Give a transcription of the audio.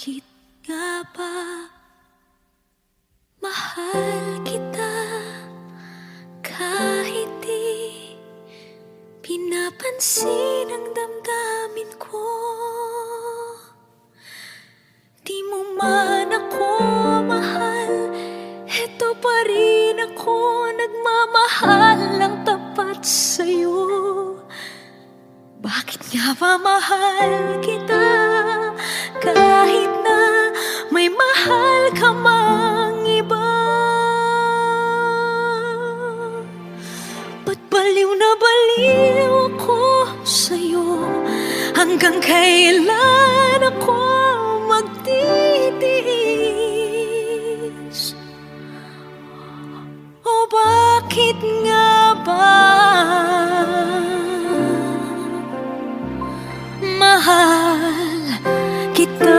Bakit nga ba mahal kita kahit di pinapansin ang damdamin ko? Di mo man ako mahal, eto pa rin ako nagmamahal ng tapat sa'yo. Bakit nga ba mahal kita kahit na may mahal ka mang iba? Ba't baliw na baliw ako sa'yo? Hanggang kailan ako magtitiis? O bakit nga ba mahal kita?